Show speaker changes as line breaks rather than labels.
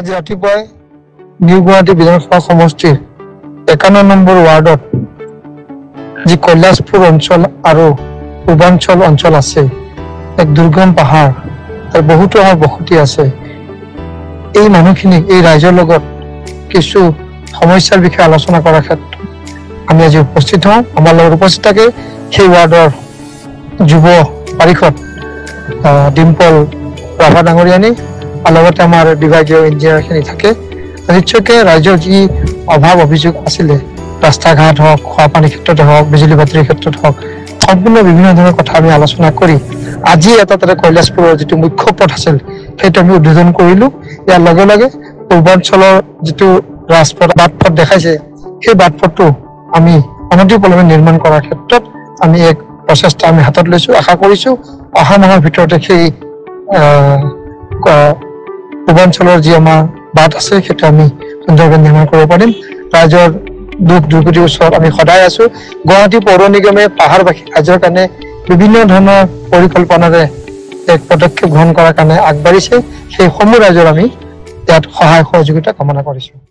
আজি ৰাতিপুৱাই নিউ গুৱাহাটী বিধানসভা সমষ্টিৰ 51 নম্বৰ ৱাৰ্ডত যি কৈলাশপুৰ অঞ্চল আৰু পূৰ্বাঞ্চল অঞ্চল আছে, এক দুৰ্গম পাহাৰ আৰু বহুতো আমাৰ বসতি আছে। এই মানুহখিনিক এই ৰাইজৰ লগত কিছু সমস্যাৰ বিষয়ে আলোচনা কৰাৰ ক্ষেত্ৰত আমি আজি উপস্থিত হওঁ। আমাৰ লগত উপস্থিত থাকে সেই ৱাৰ্ডৰ যুৱ পাৰিষদ ডিম্পল ৰাভা ডাঙৰীয়ানী, আৰু লগতে আমাৰ বিভাগীয় ইঞ্জিনিয়াৰখিনি থাকে। নিশ্চয়কৈ ৰাইজৰ যি অভাৱ অভিযোগ আছিলে, ৰাস্তা ঘাট হওক, খোৱা পানীৰ ক্ষেত্ৰতে হওক, বিজুলী বাতিৰ ক্ষেত্ৰত হওক, সম্পূৰ্ণ বিভিন্ন ধৰণৰ কথা আমি আলোচনা কৰি আজি এটা তাতে কৈলাশপুৰৰ যিটো মুখ্য পথ আছিল সেইটো আমি উদ্বোধন কৰিলোঁ। ইয়াৰ লগে লগে পূৰ্বাঞ্চলৰ যিটো ৰাজপথ বাটপথ দেখাইছে, সেই বাটপথটো আমি অনতিপলমে নিৰ্মাণ কৰাৰ ক্ষেত্ৰত আমি এক প্ৰচেষ্টা আমি হাতত লৈছোঁ। আশা কৰিছোঁ অহা মাহৰ ভিতৰতে সেই পূৰ্বাঞ্চলৰ যি আমাৰ বাট আছে সেইটো আমি সুন্দৰভাৱে নিৰ্মাণ কৰিব পাৰিম। ৰাইজৰ দুখ দুৰ্গতিৰ ওচৰত আমি সদায় আছোঁ। গুৱাহাটী পৌৰ নিগমে পাহাৰবাসী ৰাইজৰ কাৰণে বিভিন্ন ধৰণৰ পৰিকল্পনাৰে এক পদক্ষেপ গ্ৰহণ কৰাৰ কাৰণে আগবাঢ়িছে। সেই সমূহ ৰাইজৰ আমি ইয়াত সহায় সহযোগিতা কামনা কৰিছোঁ।